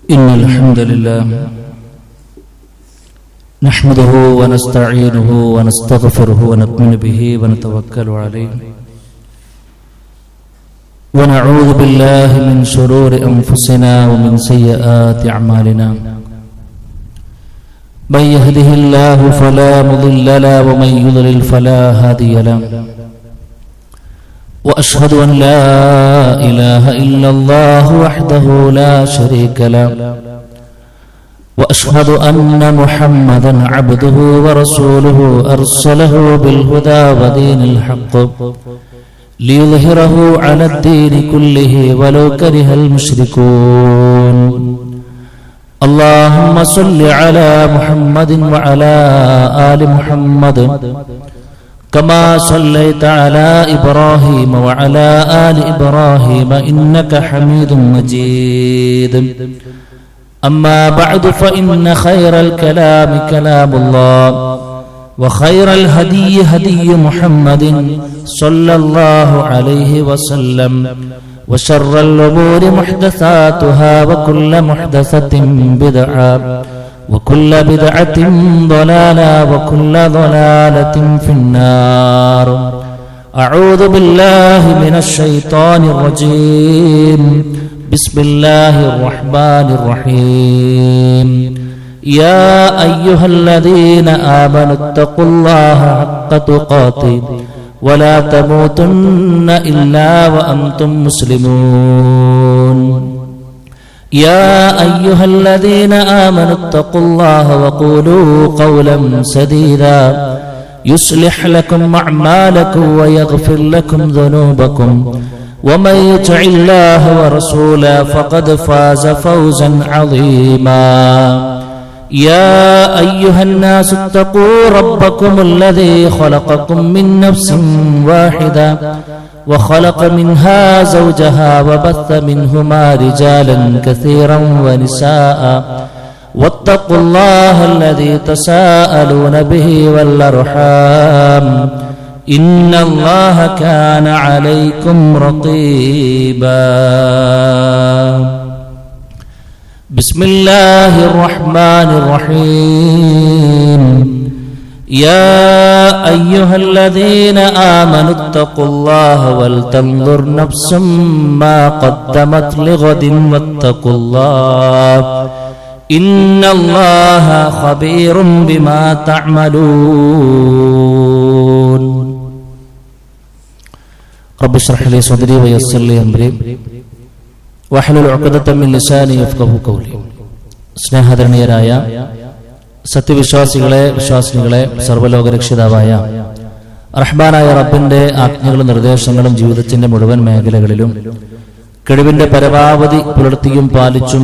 إن الحمد لله نحمده ونستعينه ونستغفره ونؤمن به ونتوكل عليه ونعوذ بالله من شرور أنفسنا ومن سيئات أعمالنا من يهده الله فلا مضل له ومن يضلل فلا هادي له وأشهد أن لا إله إلا الله وحده لا شريك له وأشهد أن محمدا عبده ورسوله أرسله بالهدى ودين الحق ليظهره على الدين كله ولو كره المشركون اللهم صل على محمد وعلى آل محمد كما صليت على إبراهيم وعلى آل إبراهيم إنك حميد مجيد أما بعد فإن خير الكلام كلام الله وخير الهدي هدي محمد صلى الله عليه وسلم وشر الأمور محدثاتها وكل محدثة بدعة وكل بدعة ضلالة وكل ضلالة في النار أعوذ بالله من الشيطان الرجيم بسم الله الرحمن الرحيم يا أيها الذين آمنوا اتقوا الله حق تقاته ولا تموتن إلا وأنتم مسلمون يا أيها الذين آمنوا اتقوا الله وقولوا قولا سديدا يصلح لكم أعمالكم ويغفر لكم ذنوبكم ومن يطع الله ورسوله فقد فاز فوزا عظيما يا أيها الناس اتقوا ربكم الذي خلقكم من نفس واحدة وخلق منها زوجها وبث منهما رجالا كثيرا ونساء واتقوا الله الذي تساءلون به والأرحام إن الله كان عليكم رقيبا بسم الله الرحمن الرحيم يا أيها الذين آمنوا اتقوا الله ولتنظر نفس ما قدمت لغد واتقوا الله إن الله خبير بما تعملون رب اشرح لي صدري ويسر لي أمري واحلل عقدة من لساني يفقهوا قولي സ്നേഹധരണീയരായ സത്യവിശ്വാസികളെ വിശ്വാസിനികളെ സർവ്വലോകരക്ഷിതാവായ റഹ്മാനായ റബ്ബിന്റെ ആജ്ഞകളും നിർദ്ദേശങ്ങളും ജീവിതത്തിന്റെ മുഴുവൻ മേഖലകളിലും കഴിവിന്റെ പരമാവധി പുലർത്തിയും പാലിച്ചും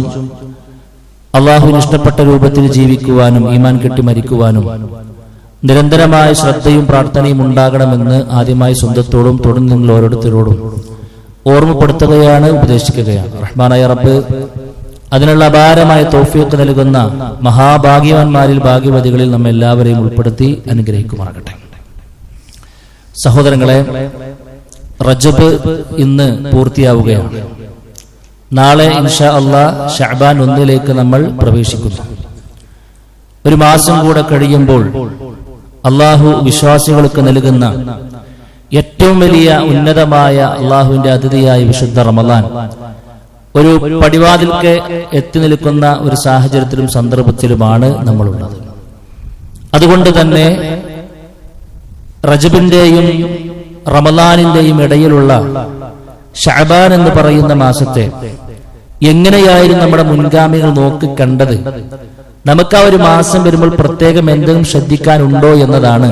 അള്ളാഹുവിന് ഇഷ്ടപ്പെട്ട രൂപത്തിൽ ജീവിക്കുവാനും ഈമാൻ കെട്ടി മരിക്കുവാനും നിരന്തരമായ ശ്രദ്ധയും പ്രാർത്ഥനയും ഉണ്ടാകണമെന്ന് ആദ്യമായി സ്വന്തത്തോടും തുടർന്ന് നിങ്ങൾ ഓരോരുത്തരോടും ഓർമ്മപ്പെടുത്തുകയാണ്, ഉപദേശിക്കുകയാണ്. റഹ്മാനായ റബ്ബ് അതിനുള്ള അപാരമായ തൗഫീഖ് നൽകുന്ന മഹാഭാഗ്യവാന്മാരിൽ ഭാഗ്യവതികളിൽ നമ്മെ എല്ലാവരെയും ഉൾപ്പെടുത്തി അനുഗ്രഹിക്കുമാറാകട്ടെ. സഹോദരങ്ങളെ, റജബ് ഇന്ന് പൂർത്തിയാവുകയാണ്. നാളെ ഇൻഷാ അല്ലാഹ് ശഅബാൻ 1 നമ്മൾ പ്രവേശിക്കുന്നു. ഒരു മാസം കൂടെ കഴിയുമ്പോൾ അള്ളാഹു വിശ്വാസികൾക്ക് നൽകുന്ന ഏറ്റവും വലിയ ഉന്നതമായ അള്ളാഹുവിന്റെ അതിഥിയായ വിശുദ്ധ റമളാൻ ഒരു പടിവാതിൽക്ക് എത്തി നിൽക്കുന്ന ഒരു സാഹചര്യത്തിലും സന്ദർഭത്തിലുമാണ് നമ്മളുള്ളത്. അതുകൊണ്ട് തന്നെ റജബിന്റെയും റമളാനിന്റെയും ഇടയിലുള്ള ശഅബാൻ എന്ന് പറയുന്ന മാസത്തെ എങ്ങനെയായിരുന്നു നമ്മുടെ മുൻഗാമികൾ നോക്കിക്കണ്ടത്, നമുക്ക് ആ ഒരു മാസം വരുമ്പോൾ പ്രത്യേകം എന്തെങ്കിലും ശ്രദ്ധിക്കാനുണ്ടോ എന്നതാണ്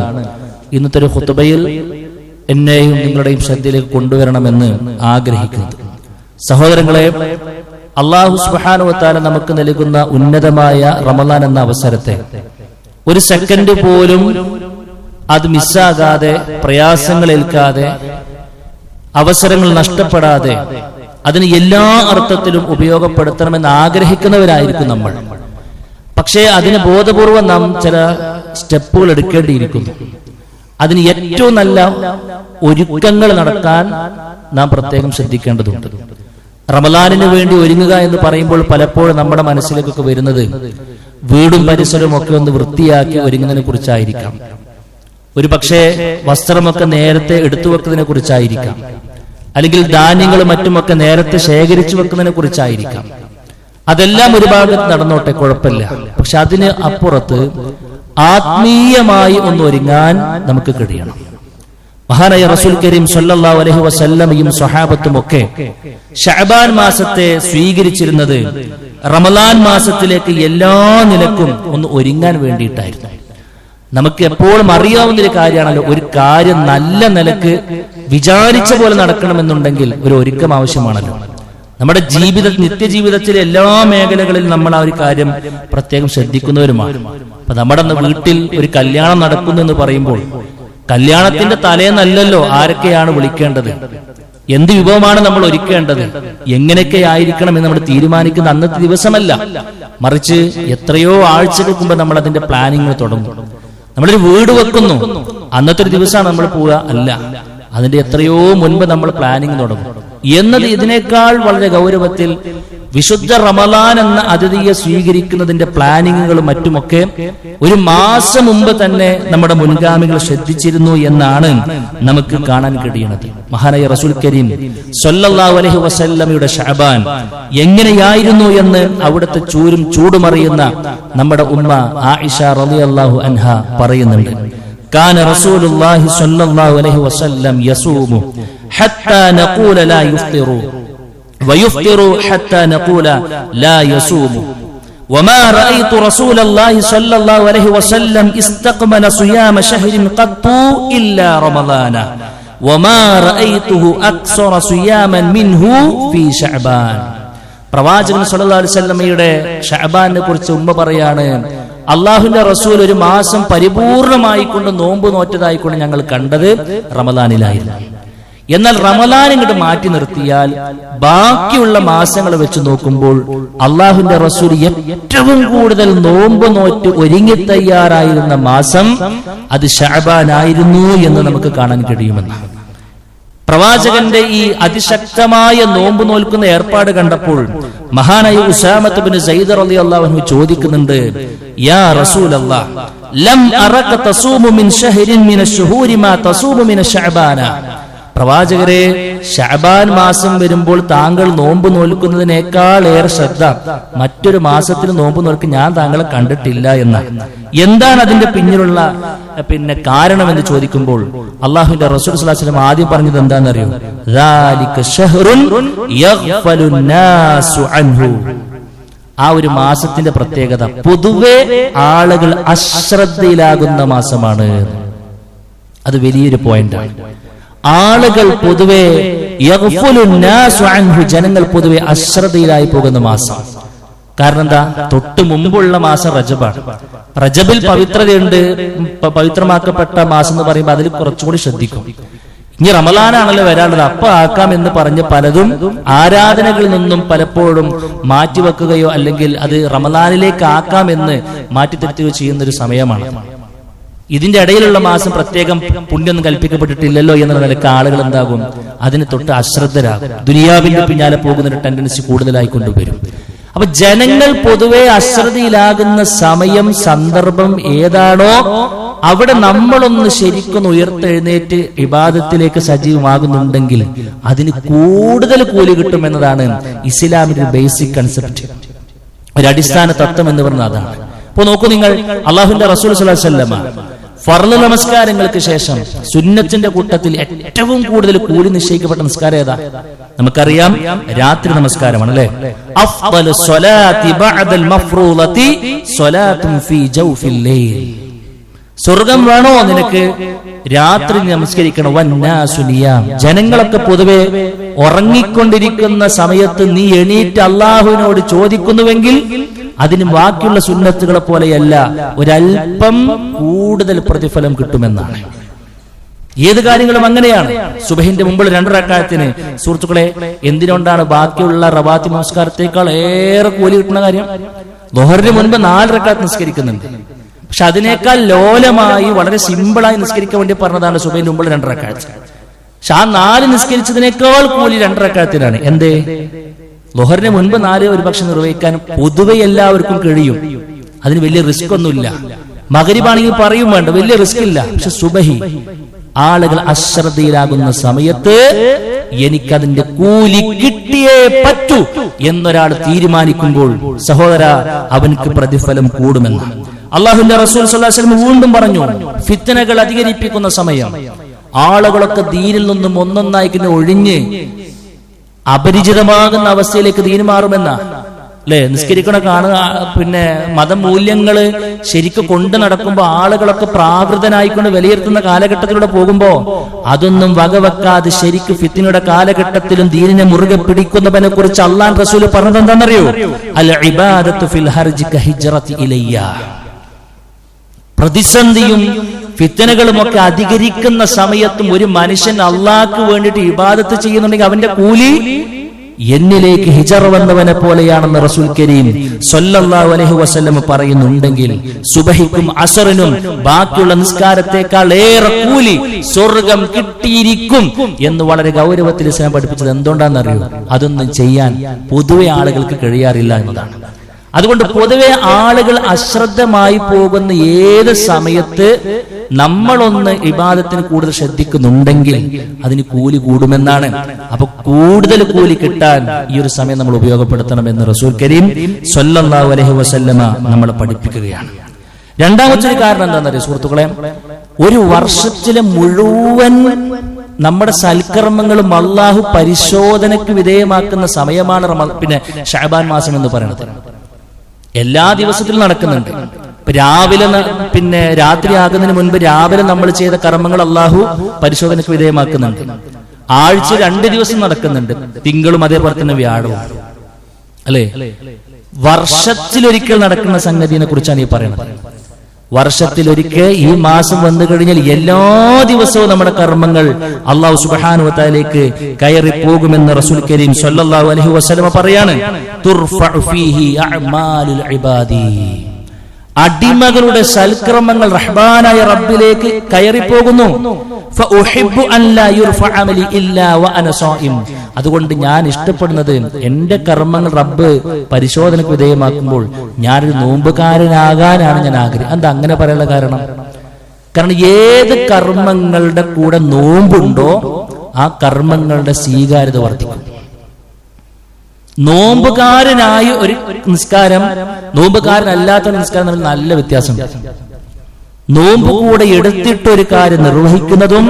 ഇന്നത്തെ ഒരു ഖുതുബയിൽ എന്നെയും നിങ്ങളുടെയും ശ്രദ്ധയിലേക്ക് കൊണ്ടുവരണമെന്ന് ആഗ്രഹിക്കുന്നത്. സഹോദരങ്ങളെ, അല്ലാഹു സുബ്ഹാനഹു വ തആല നമുക്ക് നൽകുന്ന ഉന്നതമായ റമളാൻ എന്ന അവസരത്തെ ഒരു സെക്കൻഡ് പോലും അത് മിസ്സാകാതെ, പ്രയാസങ്ങൾ ഏൽക്കാതെ, അവസരങ്ങൾ നഷ്ടപ്പെടാതെ അതിന് എല്ലാ അർത്ഥത്തിലും ഉപയോഗപ്പെടുത്തണമെന്ന് ആഗ്രഹിക്കുന്നവരായിരിക്കും നമ്മൾ. പക്ഷേ അതിന് ബോധപൂർവം നാം ചില സ്റ്റെപ്പുകൾ എടുക്കേണ്ടിയിരിക്കുന്നു. അതിന് ഏറ്റവും നല്ല ഒരുക്കങ്ങൾ നടത്താൻ നാം പ്രത്യേകം ശ്രദ്ധിക്കേണ്ടതുണ്ട്. റമദാനിന് വേണ്ടി ഒരുങ്ങുക എന്ന് പറയുമ്പോൾ പലപ്പോഴും നമ്മുടെ മനസ്സിലേക്കൊക്കെ വരുന്നത് വീടും പരിസരവും ഒക്കെ ഒന്ന് വൃത്തിയാക്കി ഒരുങ്ങുന്നതിനെ കുറിച്ചായിരിക്കാം. ഒരു പക്ഷേ വസ്ത്രമൊക്കെ നേരത്തെ എടുത്തു വെക്കുന്നതിനെ കുറിച്ചായിരിക്കാം, അല്ലെങ്കിൽ ധാന്യങ്ങളും മറ്റുമൊക്കെ നേരത്തെ ശേഖരിച്ചു വെക്കുന്നതിനെ കുറിച്ചായിരിക്കാം. അതെല്ലാം ഒരു ഭാഗത്ത് നടന്നോട്ടെ, കുഴപ്പമില്ല. പക്ഷെ അതിന് അപ്പുറത്ത് ആത്മീയമായി ഒന്ന് ഒരുങ്ങാൻ നമുക്ക് കഴിയണം. മഹാനായ റസൂൽ കരീം സല്ലല്ലാഹു അലൈഹി വസല്ലമയും സ്വഹാബത്തും ഒക്കെ ശഅബാൻ മാസത്തെ സ്വീകരിച്ചിരുന്നത് റമളാൻ മാസത്തിലേക്ക് എല്ലാ നിലക്കും ഒന്ന് ഒരുങ്ങാൻ വേണ്ടിയിട്ടായിരുന്നു. നമുക്ക് എപ്പോഴും അറിയാവുന്ന ഒരു കാര്യമാണല്ലോ, ഒരു കാര്യം നല്ല നിലക്ക് വിചാരിച്ച പോലെ നടക്കണമെന്നുണ്ടെങ്കിൽ ഒരു ഒരുക്കം ആവശ്യമാണല്ലോ. നമ്മുടെ നിത്യജീവിതത്തിലെ എല്ലാ മേഖലകളിലും നമ്മൾ ആ ഒരു കാര്യം പ്രത്യേകം ശ്രദ്ധിക്കുന്നവരുമാണ്. അപ്പൊ നമ്മുടെ വീട്ടിൽ ഒരു കല്യാണം നടക്കുന്നു എന്ന് പറയുമ്പോൾ കല്യാണത്തിന്റെ തലേന്നല്ലല്ലോ ആരൊക്കെയാണ് വിളിക്കേണ്ടത്, എന്ത് വിഭവമാണ് നമ്മൾ ഒരുക്കേണ്ടത്, എങ്ങനെയൊക്കെ ആയിരിക്കണം എന്ന് നമ്മൾ തീരുമാനിക്കുന്ന അന്നത്തെ ദിവസമല്ല, മറിച്ച് എത്രയോ ആഴ്ചകൾക്ക് മുമ്പ് നമ്മൾ അതിന്റെ പ്ലാനിങ് തുടങ്ങും. നമ്മളൊരു വീട് വെക്കുന്നു, അന്നത്തെ ഒരു ദിവസമാണ് നമ്മൾ പോവുക അല്ല, അതിന്റെ എത്രയോ മുൻപ് നമ്മൾ പ്ലാനിങ് തുടങ്ങും. എന്നത് ഇതിനേക്കാൾ വളരെ ഗൗരവത്തിൽ വിശുദ്ധ റമളാൻ എന്ന അതിഥിയെ സ്വീകരിക്കുന്നതിന്റെ പ്ലാനിങ്ങുകളും മറ്റുമൊക്കെ ഒരു മാസം മുമ്പ് തന്നെ നമ്മുടെ മുൻഗാമികൾ ശ്രദ്ധിച്ചിരുന്നു എന്നാണ് നമുക്ക് കാണാൻ കഴിയുന്നത്. മഹാനായ റസൂൽ കരീം സല്ലല്ലാഹു അലൈഹി വസല്ലമയുടെ ശഅബാൻ എങ്ങനെയായിരുന്നു എന്ന് അവിടുത്തെ ചൂടുമറിയുന്ന നമ്മുടെ ഉമ്മ ആയിഷ റളിയല്ലാഹു അൻഹ പറയുന്നുണ്ട്. കാന റസൂലുള്ളാഹി സ്വല്ലല്ലാഹു അലൈഹി വസല്ലം യസൂമു ഹത്താ നഖൂല ലാ യുഫ്തിറു വയുഫ്തിറു ഹത്താ നഖൂല ലാ യസൂമു വമാ റഅയ്തു റസൂലല്ലാഹി സ്വല്ലല്ലാഹു അലൈഹി വസല്ലം ഇസ്തഖ്മല സിയാമ ശഹ്രിൻ ഖത്തു ഇല്ലാ റമളാന വമാ റഅയ്തുഹു അക്സറ സിയാമൻ മിൻഹു ഫീ ശഅബാൻ. പ്രവാചകൻ സല്ലല്ലാഹു അലൈഹി വസല്ലമയുടെ ശഅബാനെ കുറിച്ച് ഉമ്മ പറയാണ്, അള്ളാഹുവിന്റെ റസൂൽ ഒരു മാസം പരിപൂർണമായിക്കൊണ്ട് നോമ്പ് നോറ്റതായിക്കൊണ്ട് ഞങ്ങൾ കണ്ടത് റമളാനിലായിരുന്നു. എന്നാൽ റമളാൻ ഇങ്ങോട്ട് മാറ്റി നിർത്തിയാൽ ബാക്കിയുള്ള മാസങ്ങൾ വെച്ച് നോക്കുമ്പോൾ അള്ളാഹുവിന്റെ റസൂൽ ഏറ്റവും കൂടുതൽ നോമ്പ് നോറ്റ് ഒരുങ്ങി തയ്യാറായിരുന്ന മാസം അത് ശഅബാൻ ആയിരുന്നു എന്ന് നമുക്ക് കാണാൻ കഴിയുമെന്നാണ്. പ്രവാചകന്റെ ഈ അതിശക്തമായ നോമ്പ് നോൽക്കുന്ന ഏർപ്പാട് കണ്ടപ്പോൾ മഹാനായ ഉസാമത്ത് ബിൻ സയ്യിദ് റളിയല്ലാഹു അൻഹു ചോദിക്കുന്നുണ്ട്, യാ റസൂലല്ലാഹ് ലം അറക തസൂമു മിൻ ശഹ്രിൻ മിനശ് ശുഹൂരി മാ തസൂമു മിന ശഅബാന. പ്രവാചകരെ, ശഅബാൻ മാസം വരുമ്പോൾ താങ്കൾ നോമ്പ് നോൽക്കുന്നതിനേക്കാൾ ഏറെ ശ്രദ്ധ മറ്റൊരു മാസത്തിൽ നോമ്പ് നോൽക്കാൻ ഞാൻ താങ്കളെ കണ്ടിട്ടില്ല എന്നാണ്. എന്താണ് അതിന്റെ പിന്നിലുള്ള കാരണം എന്ന് ചോദിക്കുമ്പോൾ അള്ളാഹുവിന്റെ റസൂൽ സ്വല്ലല്ലാഹു അലൈഹി വസല്ലം ആദ്യം പറഞ്ഞത് എന്താണെന്നറിയോ? ദാലിക ശഹ്റുൻ യഗ്ഫലുൻ നാസു അൻഹു. ആ ഒരു മാസത്തിന്റെ പ്രത്യേകത പൊതുവെ ആളുകൾ അശ്രദ്ധയിലാകുന്ന മാസമാണ്. അത് വലിയൊരു പോയിന്റാണ്. ആളുകൾ പൊതുവെ ജനങ്ങൾ പൊതുവെ അശ്രദ്ധയിലായി പോകുന്ന മാസം. കാരണം എന്താ? തൊട്ട് മുമ്പുള്ള മാസം റജബാണ്. റജബിൽ പവിത്രതയുണ്ട്, പവിത്രമാക്കപ്പെട്ട മാസം എന്ന് പറയുമ്പോൾ അതിൽ കുറച്ചുകൂടി ശ്രദ്ധിക്കും. ഇനി റമളാനാണല്ലോ വരാനുള്ളത്, അപ്പൊ ആക്കാം എന്ന് പറഞ്ഞ് പലതും ആരാധനകളിൽ നിന്നും പലപ്പോഴും മാറ്റിവെക്കുകയോ അല്ലെങ്കിൽ അത് റമളാനിലേക്ക് ആക്കാം എന്ന് മാറ്റിത്തിരുത്തുകയോ ചെയ്യുന്ന ഒരു സമയമാണ്. ഇതിന്റെ ഇടയിലുള്ള മാസം പ്രത്യേകം പുണ്യൊന്നും കൽപ്പിക്കപ്പെട്ടിട്ടില്ലല്ലോ എന്ന നിലയ്ക്ക് ആളുകൾ എന്താകും? അതിന് തൊട്ട് അശ്രദ്ധരാകും. ദുനിയാവിന്റെ പിന്നാലെ പോകുന്ന ഒരു ടെൻഡൻസി കൂടുതലായി കൊണ്ടുവരും. അപ്പൊ ജനങ്ങൾ പൊതുവെ അശ്രദ്ധയിലാകുന്ന സമയം, സന്ദർഭം ഏതാണോ അവിടെ നമ്മളൊന്ന് ശരിക്കൊന്ന് ഉയർത്തെഴുന്നേറ്റ് ഇബാദത്തിലേക്ക് സജീവമാകുന്നുണ്ടെങ്കിൽ അതിന് കൂടുതൽ കൂലി കിട്ടുമെന്നതാണ് ഇസ്ലാമിന്റെ ബേസിക് കൺസെപ്റ്റ്, ഒരു അടിസ്ഥാന തത്വം എന്ന് പറഞ്ഞാൽ അതാണ്. ഇപ്പൊ നോക്കൂ നിങ്ങൾ, അള്ളാഹുവിന്റെ റസൂൽ സ്വല്ലല്ലാഹു അലൈഹി വസല്ലം ഫർള് നമസ്കാരങ്ങൾക്ക് ശേഷം സുന്നത്തിന്റെ കൂട്ടത്തിൽ ഏറ്റവും കൂടുതൽ കൂലി നിശ്ചയിക്കപ്പെട്ട നമസ്കാരം ഏതാ? നമുക്കറിയാം, രാത്രി നമസ്കാരമാണ് അല്ലെ. അഫ്ളു സ്വലാത്തി ബഅദൽ മഫ്റൂളത്തി സ്വലാത്തുൻ ഫീ ജൗഫിൽ ലൈൽ. സ്വർഗം വേണോ നിനക്ക്? രാത്രി നമസ്കരിക്കണം. വന്നാസു നിയാം. ജനങ്ങളൊക്കെ പൊതുവെ ഉറങ്ങിക്കൊണ്ടിരിക്കുന്ന സമയത്ത് നീ എണീറ്റ് അള്ളാഹുവിനോട് ചോദിക്കുന്നുവെങ്കിൽ അതിന് ബാക്കിയുള്ള സുന്നത്തുകളെ പോലെയല്ല, ഒരൽപ്പം കൂടുതൽ പ്രതിഫലം കിട്ടുമെന്നാണ്. ഏത് കാര്യങ്ങളും അങ്ങനെയാണ്. സുബഹിന്റെ മുമ്പ് 2 റക്അത്തിന് സുഹൃത്തുക്കളെ, എന്തിനൊണ്ടാണ് ബാക്കിയുള്ള റവാത്തി നമസ്കാരത്തേക്കാൾ ഏറെ കൂലി കിട്ടുന്ന കാര്യം? ളുഹറിന് മുൻപ് 4 റക്അത്ത് നിസ്കരിക്കുന്നുണ്ട്, പക്ഷെ അതിനേക്കാൾ ലോലമായി വളരെ സിമ്പിളായി നിസ്കരിക്കാൻ വേണ്ടി പറഞ്ഞതാണ് സുബഹിന്റെ മുമ്പ് 2 റക്അത്ത്. പക്ഷെ ആ 4 നിസ്കരിച്ചതിനേക്കാൾ കൂലി 2 റക്അത്തിനാണ്. എന്തേ? ളുഹറിന് മുൻപ് 4 ഒരുപക്ഷെ നിർവഹിക്കാൻ പൊതുവെ എല്ലാവർക്കും കഴിയും, അതിന് വലിയ റിസ്ക് ഒന്നുമില്ല. മഗ്രിബാണെങ്കിൽ പറയും വേണ്ട, വലിയ റിസ്ക് ഇല്ല. പക്ഷെ സുബഹി ആളുകൾ അശ്രദ്ധയിലാകുന്ന സമയത്ത് എനിക്കതിന്റെ കൂലി കിട്ടിയേ പറ്റൂ എന്നൊരാൾ തീരുമാനിക്കുമ്പോൾ സഹോദര, അവൻക്ക് പ്രതിഫലം കൂടുമെന്ന് അള്ളാഹുവിന്റെ റസൂൽ സ്വല്ലല്ലാഹു അലൈഹി വസല്ലം വീണ്ടും പറഞ്ഞു. ഫിത്നകൾ അധികരിപ്പിക്കുന്ന സമയം, ആളുകളൊക്കെ ദീനിൽ നിന്നും ഒന്നൊന്നായി ഒഴിഞ്ഞ് അപരിചിതമാകുന്ന അവസ്ഥയിലേക്ക് ദീന് മാറുമെന്ന അല്ലെ? നിസ്കരിക്കണ കാണുക, പിന്നെ മതമൂല്യങ്ങള് ശരിക്കും കൊണ്ടു നടക്കുമ്പോ ആളുകളൊക്കെ പ്രാകൃതനായിക്കൊണ്ട് വിലയിരുത്തുന്ന കാലഘട്ടത്തിലൂടെ പോകുമ്പോ അതൊന്നും വകവെക്കാതെ ശരിക്കും ഫിത്നയുടെ കാലഘട്ടത്തിലും ദീനിനെ മുറുകെ പിടിക്കുന്നവനെ കുറിച്ച് അല്ലാഹു റസൂൽ പറഞ്ഞത് എന്താണെന്നറിയോ? അൽ ഇബാദത്തു ഫിൽ ഹർജി കഹിജ്റതി ഇലയ്യ. പ്രതിസന്ധിയും ഫിത്നകളും ഒക്കെ അധികരിക്കുന്ന സമയത്തും ഒരു മനുഷ്യൻ അള്ളാഹ്ക്ക് വേണ്ടിയിട്ട് ഇബാദത്ത് ചെയ്യുന്നുണ്ടെങ്കിൽ അവന്റെ കൂലി എന്നിലേക്ക് ഹിജറ വന്നവനെ പോലെയാണെന്ന് റസൂൽ കരീം സ്വല്ലല്ലാഹു അലൈഹി വസല്ലം പറയുന്നുണ്ടെങ്കിൽ സുബഹിക്കും അസറിനും ബാക്കിയുള്ള നിസ്കാരത്തെക്കാൾ ഏറെ കൂലി സ്വർഗം കിട്ടിയിരിക്കും എന്ന് വളരെ ഗൗരവത്തിൽ ഇസ്ലാം പഠിപ്പിച്ചത് എന്തുകൊണ്ടാണെന്നറിയോ? അതൊന്നും ചെയ്യാൻ പൊതുവെ ആളുകൾക്ക് കഴിയാറില്ല എന്നതാണ്. അതുകൊണ്ട് പൊതുവെ ആളുകൾ അശ്രദ്ധമായി പോകുന്ന ഏത് സമയത്ത് നമ്മളൊന്ന് ഇബാദത്തിന് കൂടുതൽ ശ്രദ്ധിക്കുന്നുണ്ടെങ്കിൽ അതിന് കൂലി കൂടുമെന്നാണ്. അപ്പൊ കൂടുതൽ കൂലി കിട്ടാൻ ഈ ഒരു സമയം നമ്മൾ ഉപയോഗപ്പെടുത്തണമെന്ന് റസൂൽ കരീം സ്വല്ലല്ലാഹു അലൈഹി വസല്ലമ നമ്മളെ പഠിപ്പിക്കുകയാണ്. രണ്ടാമത്തെ ഒരു കാരണം എന്താണെന്നറിയോ സുഹൃത്തുക്കളെ? ഒരു വർഷത്തിലെ മുഴുവൻ നമ്മുടെ സൽക്കർമ്മങ്ങളും അള്ളാഹു പരിശോധനയ്ക്ക് വിധേയമാക്കുന്ന സമയമാണ് പിന്നെ ശഅബാൻ മാസം എന്ന് പറയുന്നത്. എല്ലാ ദിവസത്തിലും നടക്കുന്നുണ്ട്. രാവിലെ പിന്നെ രാത്രി ആകുന്നതിന് മുൻപ് രാവിലെ നമ്മൾ ചെയ്ത കർമ്മങ്ങൾ അള്ളാഹു പരിശോധനയ്ക്ക് വിധേയമാക്കുന്നുണ്ട്. ആഴ്ച 2 ദിവസം നടക്കുന്നുണ്ട്, തിങ്കളും അതേപോലെ തന്നെ വ്യാഴവും, അല്ലെ? വർഷത്തിലൊരിക്കൽ നടക്കുന്ന സംഗതിയെ കുറിച്ചാണ് ഈ പറയുന്നത്. വർഷത്തിലൊരിക്കൽ ഈ മാസം വന്നു കഴിഞ്ഞാൽ എല്ലാ ദിവസവും നമ്മുടെ കർമ്മങ്ങൾ അല്ലാഹു സുബ്ഹാനഹു വ തആലയിലേക്ക് കയറി പോകുമെന്ന് റസൂൽ കരീം സ്വല്ലല്ലാഹു അലൈഹി വസല്ലം പറയാണ്. തുർഫഉ ഫീഹി അഅമാലുൽ ഇബാദി. അടിമകളുടെ സൽക്കർമ്മങ്ങൾ റഹ്മാനായ റബ്ബിലേക്ക് കയറി പോകുന്നു. ഫഉഹിബ്ബു അൻ ലാ യുർഫഅ അമലി ഇല്ലാ വഅന സായിം. അതുകൊണ്ട് ഞാൻ ഇഷ്ടപ്പെടുന്നത് എന്റെ കർമ്മങ്ങൾ റബ്ബ് പരിശോധനയ്ക്ക് വിധേയമാക്കുമ്പോൾ ഞാനൊരു നോമ്പുകാരനാകാനാണ് ഞാൻ ആഗ്രഹിക്കുന്നത്. എന്താ അങ്ങനെ പറയാനുള്ള കാരണം? കാരണം ഏത് കർമ്മങ്ങളുടെ കൂടെ നോമ്പുണ്ടോ ആ കർമ്മങ്ങളുടെ സ്വീകാര്യത വർദ്ധിക്കും. നോമ്പുകാരനായ ഒരു നിസ്കാരം നോമ്പുകാരനല്ലാത്ത നിസ്കാരം തമ്മിൽ നല്ല വ്യത്യാസമുണ്ട്. നോമ്പ് കൂടെ എടുത്തിട്ട് ഒരു കാര്യം നിർവഹിക്കുന്നതും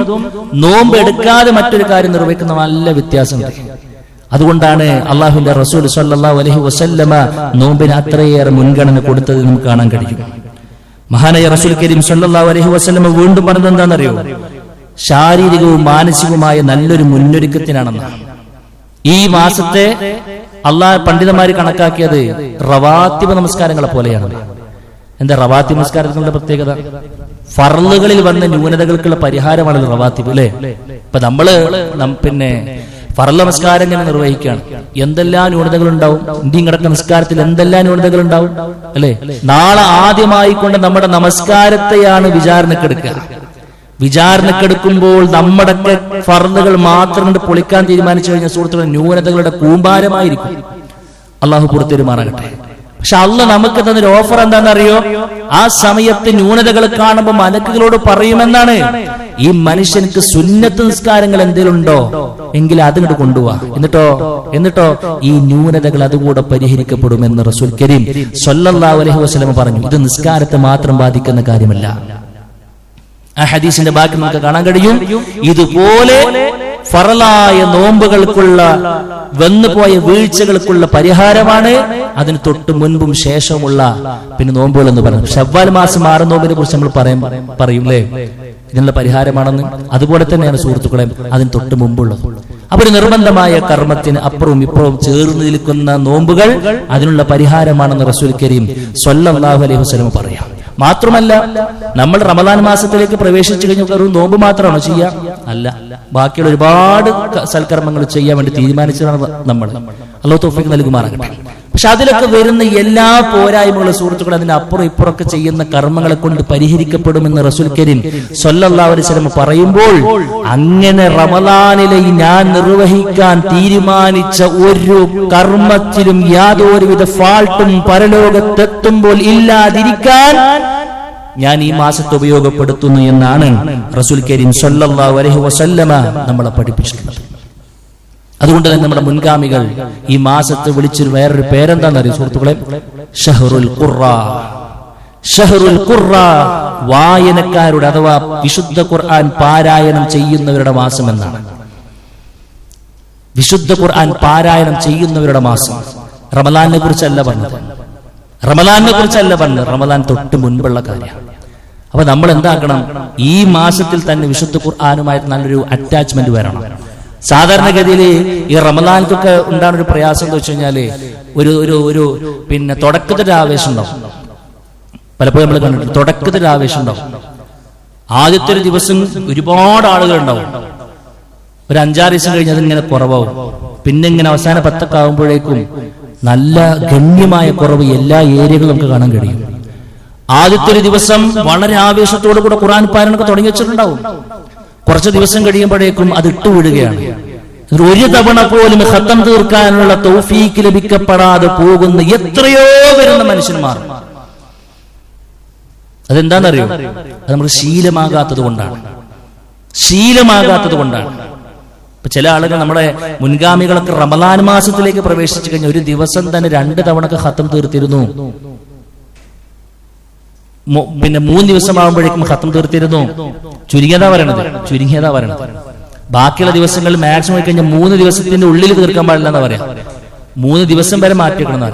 നോമ്പ് എടുക്കാതെ മറ്റൊരു കാര്യം നിർവഹിക്കുന്ന നല്ല വ്യത്യാസമുണ്ട്. അതുകൊണ്ടാണ് അള്ളാഹുവിന്റെ റസൂൽ സ്വല്ലല്ലാഹു അലൈഹി വസല്ലമ നോമ്പിന് അത്രയേറെ മുൻഗണന കൊടുത്തത് നമുക്ക് കാണാൻ കഴിയും. മഹാനായ റസൂൽ കരീം സ്വല്ലല്ലാഹു അലൈഹി വസല്ലമ വീണ്ടും പറഞ്ഞത് എന്താണെന്നറിയോ? ശാരീരികവും മാനസികവുമായ നല്ലൊരു മുന്നൊരുക്കത്തിനാണെന്ന്. ഈ മാസത്തെ അള്ളാഹ് പണ്ഡിതന്മാര് കണക്കാക്കിയത് റവാത്തിബ് നമസ്കാരങ്ങളെ പോലെയാണ്. എന്താ റവാത്തിബ് നമസ്കാരങ്ങളുടെ പ്രത്യേകത? ഫർളുകളിൽ വന്ന ന്യൂനതകൾക്കുള്ള പരിഹാരമാണ് റവാത്തിബ്, അല്ലെ? ഇപ്പൊ നമ്മള് പിന്നെ ഫർള് നമസ്കാരം ഇങ്ങനെ നിർവഹിക്കുകയാണ്, എന്തെല്ലാം ന്യൂനതകൾ ഉണ്ടാവും. ഇന്ത്യൻ കിടക്കുന്ന നമസ്കാരത്തിൽ എന്തെല്ലാം ന്യൂനതകൾ ഉണ്ടാവും, അല്ലെ? നാളെ ആദ്യമായി കൊണ്ട് നമ്മുടെ നമസ്കാരത്തെയാണ് വിചാരണക്കെടുക്കുക. വിചാരണക്കെടുക്കുമ്പോൾ നമ്മുടെ ഫർളുകൾ മാത്രം കൊണ്ട് പൊളിക്കാൻ തീരുമാനിച്ചു കഴിഞ്ഞ സുഹൃത്തുക്കൾ ന്യൂനതകളുടെ കൂമ്പാരമായിരിക്കും. അള്ളാഹു പുറത്തേരുമാറാകട്ടെ. പക്ഷെ അള്ളാഹ് നമുക്ക് തന്നൊരു ഓഫർ എന്താണെന്നറിയോ? ആ സമയത്ത് ന്യൂനതകൾ കാണുമ്പോൾ മലക്കുകളോട് പറയുമെന്നാണ്, ഈ മനുഷ്യർക്ക് സുന്നത്ത് നിസ്കാരങ്ങൾ എന്തെങ്കിലും ഉണ്ടോ എങ്കിൽ അതിങ്ങോട്ട് കൊണ്ടുപോവാ, എന്നിട്ടോ ഈ ന്യൂനതകൾ അതുകൂടെ പരിഹരിക്കപ്പെടുമെന്ന് റസൂൽ കരീം സ്വല്ലല്ലാഹു അലൈഹി വസല്ലം പറഞ്ഞു. ഇത് നിസ്കാരത്തെ മാത്രം ബാധിക്കുന്ന കാര്യമല്ല. ആ ഹദീസിന്റെ ബാക്കി നമുക്ക് കാണാൻ കഴിയും. ഇതുപോലെ ഫറലായ നോമ്പുകൾക്കുള്ള വന്നുപോയ വീഴ്ചകൾക്കുള്ള പരിഹാരമാണ് അതിന് തൊട്ട് മുൻപും ശേഷവുമുള്ള പിന്നെ നോമ്പുകൾ എന്ന് പറയുന്നത്. ശവ്വാൽ മാസം 6 നോമ്പിനെ കുറിച്ച് നമ്മൾ പറയൂലേ, ഇതിനുള്ള പരിഹാരമാണെന്ന്. അതുപോലെ തന്നെയാണ് സുഹൃത്തുക്കളെ അതിന് തൊട്ട് മുമ്പുള്ളത്. അപ്പൊ ഒരു നിർബന്ധമായ കർമ്മത്തിന് അപ്പുറവും ഇപ്പുറവും ചേർന്ന് നിൽക്കുന്ന നോമ്പുകൾ അതിനുള്ള പരിഹാരമാണെന്ന് റസൂൽ കരീം സ്വല്ലല്ലാഹു അലൈഹി വസല്ലം പറയാം. മാത്രമല്ല, നമ്മൾ റമദാൻ മാസത്തിലേക്ക് പ്രവേശിച്ചു കഴിഞ്ഞാൽ ഒരു നോമ്പ് മാത്രമാണോ ചെയ്യാ? അല്ല, ബാക്കിയുള്ള ഒരുപാട് സൽക്കർമ്മങ്ങൾ ചെയ്യാൻ വേണ്ടി തീരുമാനിച്ചതാണ് നമ്മൾ. അല്ലാഹു തൗഫീഖ് നൽകുമാറാകട്ടെ. പക്ഷെ അതിലൊക്കെ വരുന്ന എല്ലാ പോരായ്മകളും സുഹൃത്തുക്കൾ അതിന്റെ അപ്പുറം ഇപ്പുറമൊക്കെ ചെയ്യുന്ന കർമ്മങ്ങളെ കൊണ്ട് പരിഹരിക്കപ്പെടുമെന്ന് റസൂൽ കരീം സ്വല്ലല്ലാഹു അലൈഹി വസല്ലം പറയുമ്പോൾ, അങ്ങനെ റമളാനിലെ ഞാൻ നിർവഹിക്കാൻ തീരുമാനിച്ച ഒരു കർമ്മത്തിലും യാതൊരുവിധ ഫാൾട്ടും പരലോകത്തെത്തുമ്പോൾ ഇല്ലാതിരിക്കാൻ ഞാൻ ഈ മാസത്തെ ഉപയോഗപ്പെടുത്തുന്നു എന്നാണ് റസൂൽ കരീം സ്വല്ലല്ലാഹു അലൈഹി വസല്ലമ നമ്മളെ പഠിപ്പിച്ചിട്ടുള്ളത്. അതുകൊണ്ട് തന്നെ നമ്മുടെ മുൻഗാമികൾ ഈ മാസത്തെ വിളിച്ചൊരു വേറൊരു പേരെന്താണെന്നറിയോ സുഹൃത്തുക്കളെ? ഷഹ്റുൽ ഖുർആ. ഷഹ്റുൽ ഖുർആ, വായനക്കാരുടെ അഥവാ വിശുദ്ധ ഖുർആൻ പാരായണം ചെയ്യുന്നവരുടെ മാസം എന്നാണ്. വിശുദ്ധ ഖുർആൻ പാരായണം ചെയ്യുന്നവരുടെ മാസം. റമളാനെ കുറിച്ചല്ല പറഞ്ഞത്, റമളാൻ തൊട്ട് മുൻപുള്ള കാര്യമാണ്. അപ്പൊ നമ്മൾ എന്താക്കണം? ഈ മാസത്തിൽ തന്നെ വിശുദ്ധ ഖുർആനുമായിട്ട് നല്ലൊരു അറ്റാച്ച്മെന്റ് വരണം. സാധാരണഗതിയിൽ ഈ റമളാൻക്കൊക്കെ ഉണ്ടാകുന്ന ഒരു പ്രയാസം എന്താ വെച്ച് കഴിഞ്ഞാല് ഒരു പിന്നെ തുടക്കത്തിൽ ആവേശം ഉണ്ടാവും. പലപ്പോഴും നമ്മൾ കണ്ടിട്ടുണ്ട്, തുടക്കത്തിൽ ആവേശം ഉണ്ടാവും. ആദ്യത്തെ ഒരു ദിവസം ഒരുപാട് ആളുകൾ ഉണ്ടാവും. ഒരു 5-6 ദിവസം കഴിഞ്ഞ് അതിങ്ങനെ കുറവാവും. പിന്നെ ഇങ്ങനെ അവസാന 10 ആകുമ്പോഴേക്കും നല്ല ഗണ്യമായ കുറവ് എല്ലാ ഏരിയകളും നമുക്ക് കാണാൻ കഴിയും. ആദ്യത്തെ ഒരു ദിവസം വളരെ ആവേശത്തോടു കൂടെ ഖുർആൻ പാരായണമൊക്കെ തുടങ്ങി വെച്ചിട്ടുണ്ടാവും. കുറച്ച് ദിവസം കഴിയുമ്പോഴേക്കും അത് ഇട്ടുവിടുകയാണ്. ഒരു തവണ പോലും ഖത്തം തീർക്കാനുള്ള തൗഫീക്ക് ലഭിക്കപ്പെടാതെ പോകുന്ന എത്രയോ വരുന്ന മനുഷ്യന്മാർ. അതെന്താണെന്നറിയോ? അത് നമുക്ക് ശീലമാകാത്തത് കൊണ്ടാണ്. ഇപ്പൊ ചില ആളുകൾ, നമ്മുടെ മുൻഗാമികളൊക്കെ റമളാൻ മാസത്തിലേക്ക് പ്രവേശിച്ചു കഴിഞ്ഞ ഒരു ദിവസം തന്നെ 2 തവണ ഖത്തം തീർത്തിരുന്നു. പിന്നെ 3 ദിവസമാകുമ്പോഴേക്കും ഖത്തം തീർത്തിരുന്നു. ചുരുങ്ങിയതാ പറയണത്. ബാക്കിയുള്ള ദിവസങ്ങളിൽ മാക്സിമം കഴിഞ്ഞാൽ 3 ദിവസത്തിന്റെ ഉള്ളിൽ തീർക്കാൻ പാടില്ല എന്നാ പറയാം. 3 ദിവസം വരെ മാറ്റിവെക്കണം.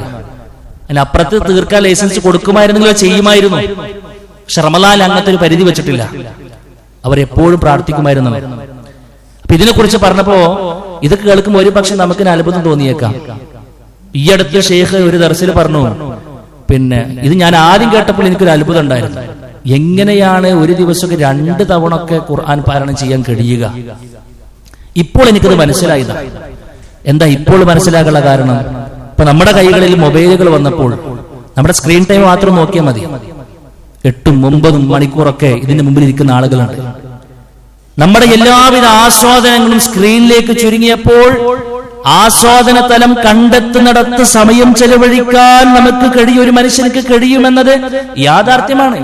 അതിന് അപ്പുറത്ത് തീർക്കാൻ ലൈസൻസ് കൊടുക്കുമായിരുന്നെങ്കിൽ ചെയ്യുമായിരുന്നു. പക്ഷെ റമളാനിൽ അങ്ങനത്തെ ഒരു പരിധി വെച്ചിട്ടില്ല. അവരെപ്പോഴും പ്രാർത്ഥിക്കുമായിരുന്നു. അപ്പൊ ഇതിനെ കുറിച്ച് പറഞ്ഞപ്പോ ഇതൊക്കെ കേൾക്കുമ്പോൾ ഒരു പക്ഷെ നമുക്ക് അത്ഭുതം തോന്നിയേക്കാം. ഈ അടുത്ത് ഷെയ്ഖ് ഒരു ദർസിൽ പറഞ്ഞു, പിന്നെ ഇത് ഞാൻ ആദ്യം കേട്ടപ്പോൾ എനിക്കൊരു അത്ഭുതം ഉണ്ടായിരുന്നു. എങ്ങനെയാണ് ഒരു ദിവസം 2 തവണ ഒക്കെ ഖുർആൻ പാരായണം ചെയ്യാൻ കഴിയുക? ഇപ്പോൾ എനിക്കത് മനസ്സിലായതാ. എന്താ ഇപ്പോൾ മനസ്സിലാകാനുള്ള കാരണം? ഇപ്പൊ നമ്മുടെ കൈകളിൽ മൊബൈലുകൾ വന്നപ്പോൾ നമ്മുടെ സ്ക്രീൻ ടൈം മാത്രം നോക്കിയാൽ മതി. 8-9 മണിക്കൂറൊക്കെ ഇതിന്റെ മുമ്പിൽ ഇരിക്കുന്ന ആളുകളുണ്ട്. നമ്മുടെ എല്ലാവിധ ആസ്വാദനങ്ങളും സ്ക്രീനിലേക്ക് ചുരുങ്ങിയപ്പോൾ ആസ്വാദന തലം കണ്ടെത്തുന്നിടത്ത് സമയം ചെലവഴിക്കാൻ നമുക്ക് കഴിയും, ഒരു മനുഷ്യർക്ക് കഴിയുമെന്നത് യാഥാർത്ഥ്യമാണ്.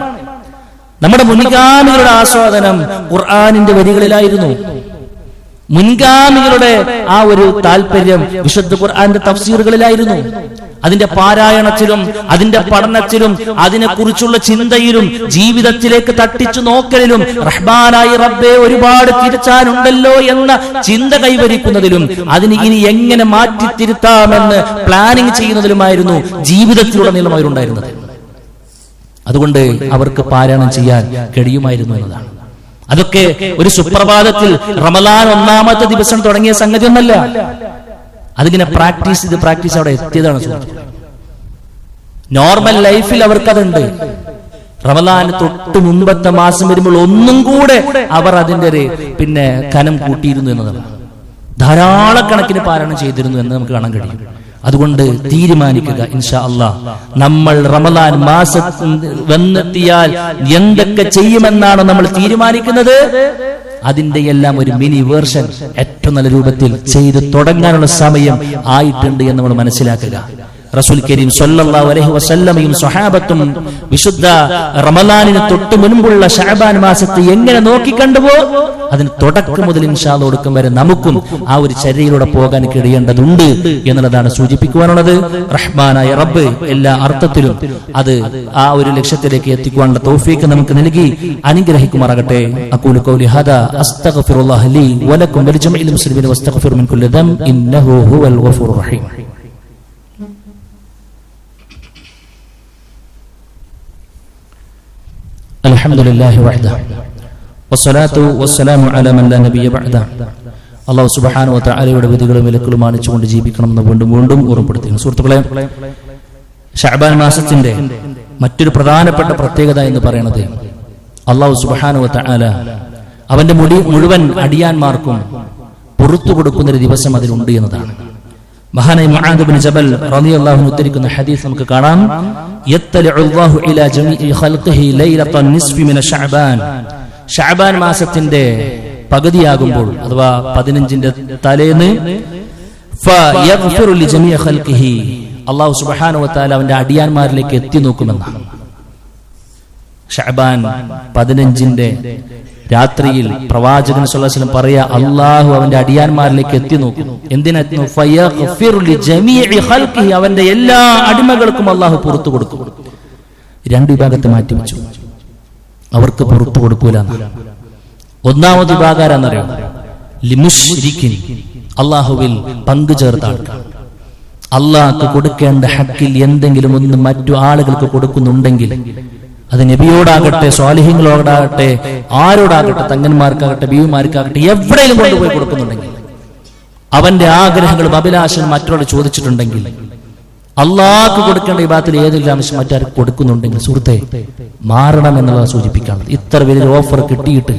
നമ്മുടെ മുൻഗാമികളുടെ ആസ്വാദനം ഖുർആനിന്റെ വരികളിലായിരുന്നു. മുൻഗാമികളുടെ ആ ഒരു താല്പര്യം വിശുദ്ധ ഖുർആന്റെ തഫ്സീറുകളിലായിരുന്നു. അതിന്റെ പാരായണത്തിലും അതിന്റെ പഠനത്തിലും അതിനെക്കുറിച്ചുള്ള ചിന്തയിലും ജീവിതത്തിലേക്ക് തട്ടിച്ചു നോക്കലിലും റഹ്മാനായ റബ്ബേ ഒരുപാട് തിരിച്ചാനുണ്ടല്ലോ എന്ന ചിന്ത കൈവരിക്കുന്നതിലും അതിന് ഇനി എങ്ങനെ മാറ്റിത്തിരുത്താമെന്ന് പ്ലാനിങ് ചെയ്യുന്നതിലുമായിരുന്നു ജീവിതത്തിലുടനീളം അവരുണ്ടായിരുന്നത്. അതുകൊണ്ട് അവർക്ക് പാരായണം ചെയ്യാൻ കഴിയുമായിരുന്നു എന്നതാണ്. അതൊക്കെ ഒരു സുപ്രഭാതത്തിൽ റമളാൻ 1-ാമത്തെ ദിവസം തുടങ്ങിയ സംഗതി ഒന്നല്ല. അതിങ്ങനെ പ്രാക്ടീസ് അവിടെ എത്തിയതാണ്. നോർമൽ ലൈഫിൽ അവർക്കതുണ്ട്. റമളാൻ തൊട്ട് മുമ്പത്തെ മാസം വരുമ്പോൾ ഒന്നും കൂടെ അവർ അതിന്റെ പിന്നെ കനം കൂട്ടിയിരുന്നു എന്നതാണ്. ധാരാളക്കണക്കിന് പാരായണം ചെയ്തിരുന്നു എന്ന് നമുക്ക് കാണാൻ കഴിയും. അതുകൊണ്ട് തീരുമാനിക്കുക, ഇൻഷാ അല്ലാഹ് നമ്മൾ റമളാൻ മാസം വന്നെത്തിയാൽ എന്തൊക്കെ ചെയ്യുമെന്നാണ് നമ്മൾ തീരുമാനിക്കുന്നത്, അതിന്റെ എല്ലാം ഒരു മിനി വേർഷൻ ഏറ്റവും നല്ല രൂപത്തിൽ ചെയ്ത് തുടങ്ങാനുള്ള സമയം ആയിട്ടുണ്ട് എന്ന് നമ്മൾ മനസ്സിലാക്കുക. റസൂൽ കരീം സ്വല്ലല്ലാഹു അലൈഹി വസല്ലമയും സ്വഹാബത്തും വിശുദ്ധ റമളാനിന് തൊട്ട് മുൻപുള്ള ശഅബാൻ മാസത്തെ എങ്ങനെ നോക്കിക്കണ്ടുവോ അതിന് തുടക്കം മുതൽ ഇൻഷാ അല്ലാഹ് ഒടുക്കം വരെ നമുക്കും ആ ഒരു ചര്യയിലൂടെ പോകാൻ കഴിയേണ്ടതുണ്ട് എന്നുള്ളതാണ് സൂചിപ്പിക്കുവാനുള്ളത്. റഹ്മാനായ റബ്ബ് എല്ലാ അർത്ഥത്തിലും അത് ആ ഒരു ലക്ഷ്യത്തിലേക്ക് എത്തിക്കുവാനുള്ള തൗഫീഖ് നമുക്ക് നൽകി അനുഗ്രഹിക്കുമാറാകട്ടെ. അഖൂലു ഖൗലി ഹാദാ അസ്തഗ്ഫിറുല്ലാഹ ലി വലക്കും വലിജമീഇൽ മുസ്ലിമീന വസ്തഗ്ഫിറു മിൻ കുല്ലി ദംബ് ഇന്നഹു ഹുവൽ ഗഫൂറുർ റഹീം. അൽഹംദുലില്ലാഹി വഹ്ദഹു വസ്സലാത്തു വസ്സലാമു അലാ മൻ ലാ നബിയ്യ ബഅദഹു. അല്ലാഹു സുബ്ഹാനഹു വ തആലയുടെ വിധികളും വിലക്കുകളും മാനിച്ചുകൊണ്ട് ജീവിക്കണമെന്ന് വീണ്ടും വീണ്ടും ഓർമ്മപ്പെടുത്തുന്നു. സുഹൃത്തുക്കളെ, ശഅബാൻ മാസത്തിന്റെ മറ്റൊരു പ്രധാനപ്പെട്ട പ്രത്യേകത എന്ന് പറയുന്നത് അല്ലാഹു സുബ്ഹാനഹു വ തആല അവന്റെ മുഴുവൻ അടിയാന്മാർക്കും പുറത്തു കൊടുക്കുന്ന ഒരു ദിവസം അതിലുണ്ട് എന്നതാണ്. മഹാനായ മുആദ് ഇബ്നു ജബൽ റളിയല്ലാഹു അൻഹു ഉദ്ധരിക്കുന്ന ഹദീസ് നമുക്ക് കാണാം. യത്തലിഉ അല്ലാഹു ഇലാ ജമീഇ ഖൽഖിഹി ലൈലത്തൻ നിസ്ഫി മിന ശഅബാൻ. ശഅബാൻ മാസത്തിന്റെ പകുതിയാകുമ്പോൾ അഥവാ 15ന്റെ തലേന്ന് ഫയഗ്ഫിറു ലിജമീഇ ഖൽഖിഹി, അല്ലാഹു സുബ്ഹാനഹു വ തആല അവന്റെ അടിയാന്മാരിലേക്ക് എത്തി നോക്കുമെന്നാണ്. ശഅബാൻ 15ന്റെ രാത്രിയിൽ പ്രവാചകൻ സല്ലല്ലാഹു അലൈഹി വസല്ലം പറയാ, അല്ലാഹു അവന്റെ അടിയാന്മാരിലേക്ക് എത്തി നോക്കും. എന്തിനെത്തുന്നു? ഫയഗ്ഫിറു ലിജമീഇ ഖൽഖിഹി, അവന്റെ എല്ലാ അടിമകൾക്കും അല്ലാഹു പുറത്തു കൊടുക്കും. രണ്ട് വിഭാഗത്തെ മാറ്റിവെച്ചു, അവർക്ക് പുറത്തു കൊടുക്കൂല. ഒന്നാമത് വിഭാഗാരെന്നറിയാം, ലിമുശ്രിക്കിൻ, അല്ലാഹുവിൽ പങ്കു ചേർത്ത ആൾക്കാർ. അല്ലാഹുക്ക് കൊടുക്കേണ്ട ഹക്കിൽ എന്തെങ്കിലും ഒന്ന് മറ്റു ആളുകൾക്ക് കൊടുക്കുന്നുണ്ടെങ്കിൽ, അത് നബിയോടാകട്ടെ സ്വാലിഹീങ്ങളോടാകട്ടെ ആരോടാകട്ടെ, തങ്ങന്മാർക്കാകട്ടെ ബീവിമാർക്കാകട്ടെ, എവിടെയും കൊണ്ടുപോയി കൊടുക്കുന്നുണ്ടെങ്കിൽ, അവന്റെ ആഗ്രഹങ്ങളും അഭിലാഷങ്ങളും മറ്റൊരാൾ ചോദിച്ചിട്ടുണ്ടെങ്കിൽ, അള്ളാഹ്ക്ക് കൊടുക്കേണ്ട ഇബാദത്തിൽ ഏതെങ്കിലും ആവശ്യം മറ്റാർക്ക് കൊടുക്കുന്നുണ്ടെങ്കിൽ, സുഹൃത്തെ മാറണം എന്നുള്ളത് സൂചിപ്പിക്കാനുള്ളത്. ഇത്ര വലിയൊരു ഓഫർ കിട്ടിയിട്ട്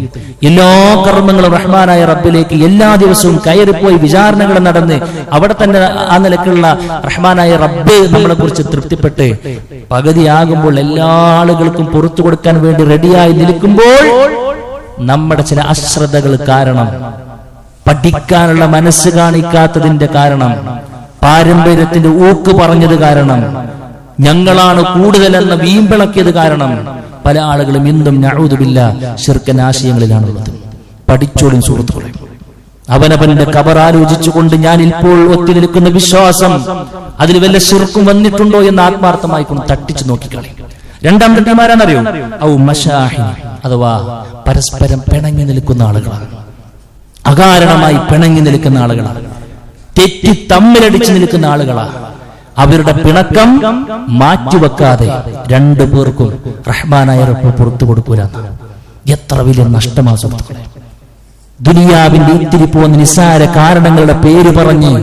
എല്ലാ കർമ്മങ്ങളും റഹ്മാനായ റബ്ബിലേക്ക് എല്ലാ ദിവസവും കയറിപ്പോയി വിചാരണകൾ നടന്ന് അവിടെ തന്നെ ആ നിലക്കുള്ള റഹ്മാനായ റബ്ബ് നമ്മളെ കുറിച്ച് തൃപ്തിപ്പെട്ട് പകുതിയാകുമ്പോൾ എല്ലാ ആളുകൾക്കും പുറത്തു കൊടുക്കാൻ വേണ്ടി റെഡിയായി നിൽക്കുമ്പോൾ നമ്മുടെ ചില അശ്രദ്ധകൾ കാരണം, പഠിക്കാനുള്ള മനസ്സ് കാണിക്കാത്തതിന്റെ കാരണം, പാരമ്പര്യത്തിന്റെ ഊക്ക് പറഞ്ഞത് കാരണം, ഞങ്ങളാണ് കൂടുതലെന്ന വീമ്പിളക്കിയത് കാരണം പല ആളുകളും ഇന്നും നഊദു ബില്ലാഹ് ശിർക്കൻ ആശയങ്ങളിലാണുള്ളത്. പഠിച്ചോളും സുഹൃത്തുക്കളെ, അവനവന്റെ ഖബർ ആലോചിച്ചുകൊണ്ട് ഞാൻ ഇപ്പോൾ ഒത്തി നിൽക്കുന്ന വിശ്വാസം അതിൽ വല്ല ശിർക്കും വന്നിട്ടുണ്ടോ എന്ന് ആത്മാർത്ഥമായി കൊണ്ട് തട്ടിച്ചു നോക്കിക്കളി. രണ്ടാമത്തെ ടീമാരാന്നറിയോ? ഔ മശാഹിൻ, അഥവാ പരസ്പരം പിണങ്ങി നിൽക്കുന്ന ആളുകളാണ്, അകാരണമായി പിണങ്ങി നിൽക്കുന്ന ആളുകളാണ്, തെറ്റി തമ്മിലടിച്ചു നിൽക്കുന്ന ആളുകളാണ്. അവരുടെ പിണക്കം മാറ്റിവെക്കാതെ രണ്ടു പേർക്കും റഹ്മാനായ റബ്ബ് പുറത്തു കൊടുക്കൂല. എത്ര വലിയ നഷ്ടമാ സുഹൃത്തുക്കളെ. ദുനിയാവിന്റെ ഇത്തിരി പോകുന്ന നിസ്സാര കാരണങ്ങളുടെ പേര് പറഞ്ഞ്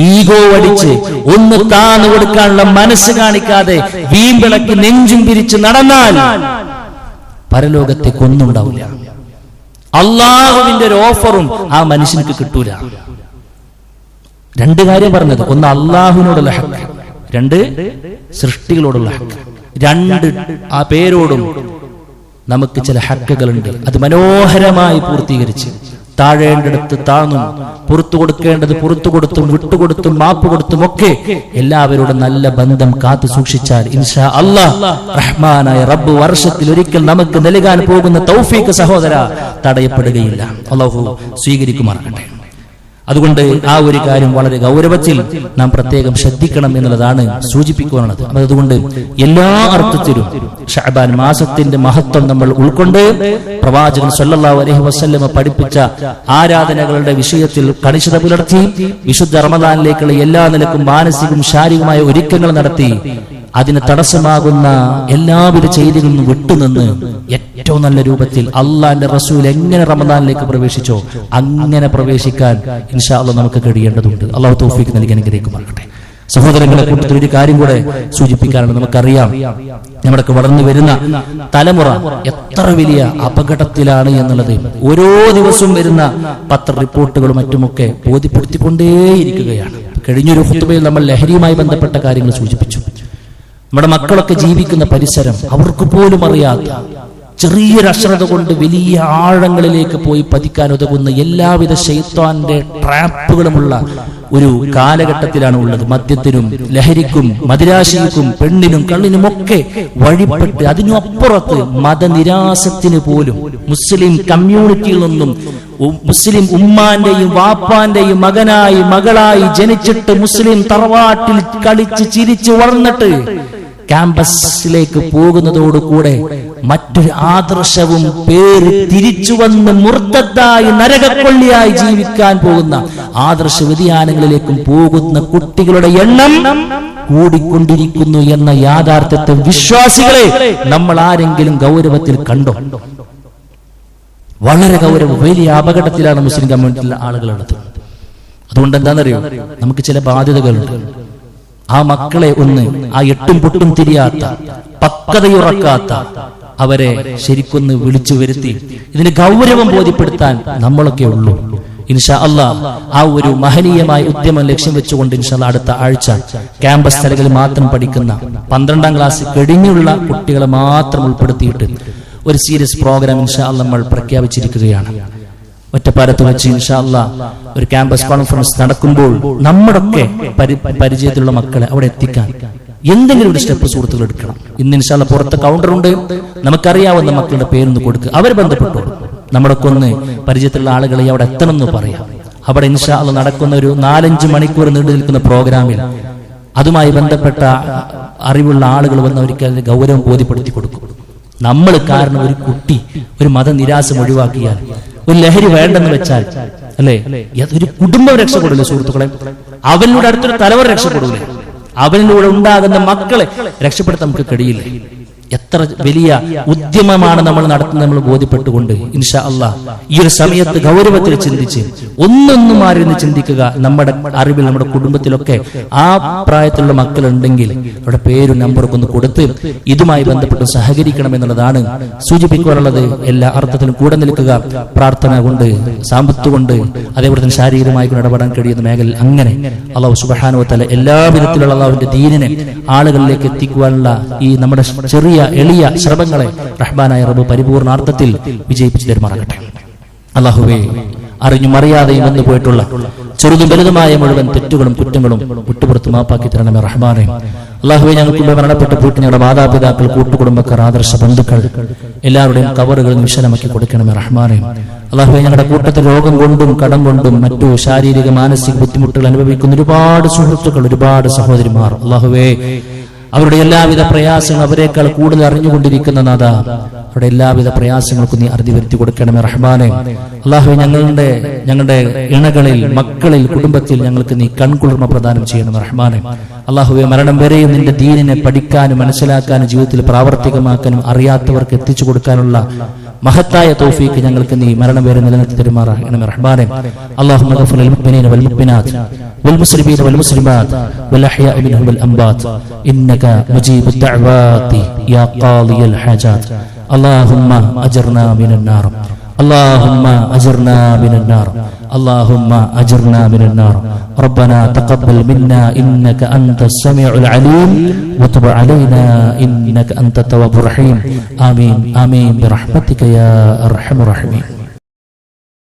ഈഗോ അടിച്ച് ഒന്ന് താന്നു കൊടുക്കാനുള്ള മനസ്സ് കാണിക്കാതെ വീമ്പിളക്കി നെഞ്ചും പിരിച്ച് നടന്നാൽ പരലോകത്തേക്ക് ഒന്നും ഉണ്ടാവില്ല. അള്ളാഹുവിന്റെ ഒരു ഓഫറും ആ മനുഷ്യർക്ക് കിട്ടൂല. രണ്ട് കാര്യം പറഞ്ഞത്, ഒന്ന് അള്ളാഹുവിനോടുള്ള ഹക്ക്, രണ്ട് സൃഷ്ടികളോടുള്ള ഹക്ക്. രണ്ട് ആ പേരോടും നമുക്ക് ചില ഹക്കുകളുണ്ട്. അത് മനോഹരമായി പൂർത്തീകരിച്ച് താഴേണ്ടടുത്ത് താഴ്ന്നും പുറത്തു കൊടുക്കേണ്ടത് പുറത്തു കൊടുത്തും വിട്ടുകൊടുത്തും മാപ്പ് കൊടുത്തും ഒക്കെ എല്ലാവരോടും നല്ല ബന്ധം കാത്തു സൂക്ഷിച്ചാൽ ഇൻഷാ അല്ലാഹ് റഹ്മാനായ റബ്ബ് വർഷത്തിൽ ഒരിക്കൽ നമുക്ക് നൽകാൻ പോകുന്ന തൗഫീഖ് സഹോദര തടയപ്പെടുകയില്ല. അല്ലാഹു സ്വീകരിക്കുമാറാകട്ടെ. അതുകൊണ്ട് ആ ഒരു കാര്യം വളരെ ഗൗരവത്തിൽ നാം പ്രത്യേകം ശ്രദ്ധിക്കണം എന്നുള്ളതാണ് സൂചിപ്പിക്കുവാനുള്ളത്. അതുകൊണ്ട് എല്ലാ അർത്ഥത്തിലും ശഅബാൻ മാസത്തിന്റെ മഹത്വം നമ്മൾ ഉൾക്കൊണ്ട് പ്രവാചകൻ സല്ലല്ലാഹു അലൈഹി വസല്ലം പഠിപ്പിച്ച ആരാധനകളുടെ വിഷയത്തിൽ കണിശത പുലർത്തി വിശുദ്ധ റമദാനിലേക്കുള്ള എല്ലാ നിലക്കും മാനസികവും ശാരീരികമായ ഒരുക്കങ്ങൾ നടത്തി അതിന് തടസ്സമാകുന്ന എല്ലാവിധ ചെയ്തികളിൽ നിന്നും വിട്ടുനിന്ന് ഏറ്റവും നല്ല രൂപത്തിൽ അള്ളാന്റെ റസൂൽ എങ്ങനെ റമദാനിലേക്ക് പ്രവേശിച്ചോ അങ്ങനെ പ്രവേശിക്കാൻ ഇൻഷാ അല്ലാഹ് നമുക്ക് കഴിയേണ്ടതുണ്ട്. അല്ലാഹു തൗഫീഖ് നൽകി അനുഗ്രഹിക്കുമാറാകട്ടെ. സഹോദരങ്ങളെ, കൂട്ടത്തിൽ ഒരു കാര്യം കൂടെ സൂചിപ്പിക്കാനാണ്. നമുക്കറിയാം നമ്മുടെ വളർന്നു വരുന്ന തലമുറ എത്ര വലിയ അപകടത്തിലാണ് എന്നുള്ളത് ഓരോ ദിവസവും വരുന്ന പത്ര റിപ്പോർട്ടുകളും മറ്റുമൊക്കെ ബോധ്യപ്പെടുത്തിക്കൊണ്ടേയിരിക്കുകയാണ്. കഴിഞ്ഞൊരു ഖുത്ബയിൽ നമ്മൾ ലഹരിയുമായി ബന്ധപ്പെട്ട കാര്യങ്ങൾ സൂചിപ്പിച്ചു. നമ്മുടെ മക്കളൊക്കെ ജീവിക്കുന്ന പരിസരം അവർക്ക് പോലും അറിയാത്ത ചെറിയൊരു അശ്രദ്ധ കൊണ്ട് വലിയ ആഴങ്ങളിലേക്ക് പോയി പതിക്കാൻ ഉതകുന്ന എല്ലാവിധ ശൈത്താന്റെ ട്രാപ്പുകളുമുള്ള ഒരു കാലഘട്ടത്തിലാണ് ഉള്ളത്. മദ്യത്തിനും ലഹരിക്കും മദിരാശിക്കും പെണ്ണിനും കള്ളിനുമൊക്കെ വഴിപ്പെട്ട് അതിനപ്പുറത്ത് മതനിരാസത്തിന് പോലും മുസ്ലിം കമ്മ്യൂണിറ്റിയിൽ നിന്നും മുസ്ലിം ഉമ്മാന്റെയും വാപ്പാന്റെയും മകനായി മകളായി ജനിച്ചിട്ട് മുസ്ലിം തറവാട്ടിൽ കളിച്ച് ചിരിച്ച് വളർന്നിട്ട് ക്യാമ്പസിലേക്ക് പോകുന്നതോടുകൂടെ മറ്റൊരു ആദർശവും പേര് തിരിച്ചു വന്ന് മുർത്തദ്ദായി നരകക്കൊള്ളിയായി ജീവിക്കാൻ പോകുന്ന ആദർശ വ്യതിയാനങ്ങളിലേക്കും പോകുന്ന കുട്ടികളുടെ എണ്ണം കൂടിക്കൊണ്ടിരിക്കുന്നു എന്ന യാഥാർത്ഥ്യത്തെ വിശ്വാസികളെ നമ്മൾ ആരെങ്കിലും ഗൗരവത്തിൽ കണ്ടോ? വളരെ ഗൗരവം, വലിയ അപകടത്തിലാണ് മുസ്ലിം കമ്മ്യൂണിറ്റിയിലെ ആളുകളുള്ളത്. അതുകൊണ്ട് എന്താണെന്നറിയോ, നമുക്ക് ചില ബാധ്യതകളുണ്ട്. ആ മക്കളെ ഒന്ന് ആ എട്ടും പൊട്ടും തിരിയാത്ത പക്വതയുറക്കാത്ത അവരെ ശരിക്കൊന്ന് വിളിച്ചു വരുത്തി ഇതിന് ഗൗരവം ബോധ്യപ്പെടുത്താൻ നമ്മളൊക്കെ ഉള്ളൂ. ഇൻഷാ അല്ലാഹ് ആ ഒരു മഹനീയമായ ഉദ്യമം ലക്ഷ്യം വെച്ചുകൊണ്ട് ഇൻഷാ അല്ലാഹ് അടുത്ത ആഴ്ച ക്യാമ്പസ് തലങ്ങളിൽ മാത്രം പഠിക്കുന്ന 12ാം ക്ലാസ് കഴിഞ്ഞുള്ള കുട്ടികളെ മാത്രം ഉൾപ്പെടുത്തിയിട്ട് ഒരു സീരിയസ് പ്രോഗ്രാം ഇൻഷാ അല്ലാഹ് നമ്മൾ പ്രഖ്യാപിച്ചിരിക്കുകയാണ്. ഒറ്റപ്പാലത്ത് വെച്ച് ഇൻഷാ അല്ലാഹ് ഒരു ക്യാമ്പസ് കോൺഫറൻസ് നടക്കുമ്പോൾ നമ്മുടെയൊക്കെ പരിചയത്തിലുള്ള മക്കളെ അവിടെ എത്തിക്കാൻ എന്തെങ്കിലും ഒരു സ്റ്റെപ്പ് സുഹൃത്തുക്കൾ എടുക്കണം. ഇന്ന് ഇൻഷാ അല്ലാഹ് പുറത്ത് കൗണ്ടറുണ്ട്, നമുക്കറിയാവുന്ന മക്കളുടെ പേരൊന്ന് കൊടുക്കുക, അവർ ബന്ധപ്പെട്ടു. നമ്മുടെ ഒന്ന് പരിചയത്തിലുള്ള ആളുകളെ അവിടെ എത്തണമെന്ന് പറയാം. അവിടെ ഇൻഷാ അല്ലാഹ് നടക്കുന്ന ഒരു 4-5 മണിക്കൂർ നീണ്ടു നിൽക്കുന്ന പ്രോഗ്രാമിൽ അതുമായി ബന്ധപ്പെട്ട അറിവുള്ള ആളുകൾ വന്ന് അവർക്ക് അതിന്റെ ഗൗരവം ബോധ്യപ്പെടുത്തി കൊടുക്കും. നമ്മൾ കാരണം ഒരു കുട്ടി ഒരു മതനിരാശം ഒഴിവാക്കിയാൽ, ഒരു ലഹരി വേണ്ടെന്ന് വെച്ചാൽ, അല്ലേ, ഒരു കുടുംബം രക്ഷപ്പെടില്ലേ സുഹൃത്തുക്കളെ? അവനിലൂടെ അടുത്തൊരു തലവർ രക്ഷപ്പെടൂലേ? അവനിലൂടെ ഉണ്ടാകുന്ന മക്കളെ രക്ഷപ്പെടുത്താൻ നമുക്ക് കഴിയില്ല. എത്ര വലിയ ഉദ്യമമാണ് നമ്മൾ നടത്തുന്നത് നമ്മൾ ബോധ്യപ്പെട്ടുകൊണ്ട് ഇൻഷാ അല്ലാഹ് ഈ ഒരു സമയത്ത് ഗൗരവത്തിൽ ചിന്തിച്ച് ഒന്നൊന്നും മാറിയെന്ന് ചിന്തിക്കുക. നമ്മുടെ അറിവിൽ നമ്മുടെ കുടുംബത്തിലൊക്കെ ആ പ്രായത്തിലുള്ള മക്കളുണ്ടെങ്കിൽ അവരുടെ പേരും നമ്പറൊക്കെ ഒന്ന് കൊടുത്ത് ഇതുമായി ബന്ധപ്പെട്ട് സഹകരിക്കണം എന്നുള്ളതാണ് സൂചിപ്പിക്കാനുള്ളത്. എല്ലാ അർത്ഥത്തിലും കൂടെ നിൽക്കുക, പ്രാർത്ഥന കൊണ്ട്, സാമ്പത്ത് കൊണ്ട്, അതേപോലെ തന്നെ ശാരീരികമായി ഇടപെടാൻ കഴിയുന്ന മേഖല, അങ്ങനെ അല്ലാഹു സുബ്ഹാനഹു വ തആല എല്ലാ വിധത്തിലുള്ള അല്ലാഹുവിന്റെ ദീനിനെ ആളുകളിലേക്ക് എത്തിക്കുവാനുള്ള ഈ നമ്മുടെ ചെറിയ എളിയ ശ്രമങ്ങളെ റഹ്മാനായ റബ്ബ് പരിപൂർണാർത്ഥത്തിൽ വിജയിപ്പിച്ചു തരുമാറാകട്ടെ. അല്ലാഹുവേ, അറിഞ്ഞും അറിയാതെയും വന്നു പോയിട്ടുള്ള ചെറുതും വലുതുമായ മുഴുവൻ തെറ്റുകളും കുറ്റങ്ങളും വിട്ടുപുറത്ത് മാപ്പാക്കി തരണമേ റഹ്മാനേ. അല്ലാഹുവേ, ഞങ്ങൾക്ക് മരണപ്പെട്ട ഞങ്ങളുടെ മാതാപിതാക്കൾ, കൂട്ടുകുടുംബക്കാർ, ആദർശ ബന്ധുക്കൾ എല്ലാവരുടെയും കവറുകൾ വിശാലമാക്കി കൊടുക്കണമേ റഹ്മാനേ. അല്ലാഹുവേ, ഞങ്ങളുടെ കൂട്ടത്തിൽ രോഗം കൊണ്ടും കടം കൊണ്ടും മറ്റു ശാരീരിക മാനസിക ബുദ്ധിമുട്ടുകൾ അനുഭവിക്കുന്ന ഒരുപാട് സുഹൃത്തുക്കൾ, ഒരുപാട് സഹോദരിമാർ, അല്ലാഹുവേ, അവരുടെ എല്ലാവിധ പ്രയാസങ്ങൾ അവരെക്കാൾ കൂടുതൽ അറിഞ്ഞുകൊണ്ടിരിക്കുന്ന നാഥ, അവരുടെ എല്ലാവിധ പ്രയാസങ്ങൾക്കും നീ അറുതി വരുത്തി കൊടുക്കണമേ റഹ്മാനേ. അല്ലാഹുവേ, ഞങ്ങളുടെ ഇണകളിൽ, മക്കളിൽ, കുടുംബത്തിൽ ഞങ്ങൾക്ക് നീ കൺകുളിർമ പ്രദാനം ചെയ്യണം റഹ്മാനേ. അല്ലാഹുവേ, മരണം വരെയും നിന്റെ ദീനിനെ പഠിക്കാനും മനസ്സിലാക്കാനും ജീവിതത്തിൽ പ്രാവർത്തികമാക്കാനും അറിയാത്തവർക്ക് എത്തിച്ചു കൊടുക്കാനുള്ള മഹത്തായ തൗഫീഖ് ഞങ്ങൾക്ക് നീ മരണം വരെ നിലനിർത്തി തരുമാറാകണമേ റഹ്മാനേ. അല്ലാഹുമ്മ ഗഫിർ ലിൽ മുഅ്മിനീന വൽ മുഅ്മിനാത്ത് വൽ മുസ്ലിമീന വൽ മുസ്ലിമാത്ത് വൽ അഹ്യാഇ മിൻഹും വൽ അംവാത്ത് ഇന്നക മുജീബുദ് ദഅവാതി യാ ഖാദിയൽ ഹാജാത്ത്. اللهم أجرنا من النار، اللهم أجرنا من النار، اللهم أجرنا من النار. ربنا تقبل منا إنك أنت السميع العليم وتب علينا إنك أنت التواب الرحيم. آمين آمين برحمتك يا أرحم الراحمين.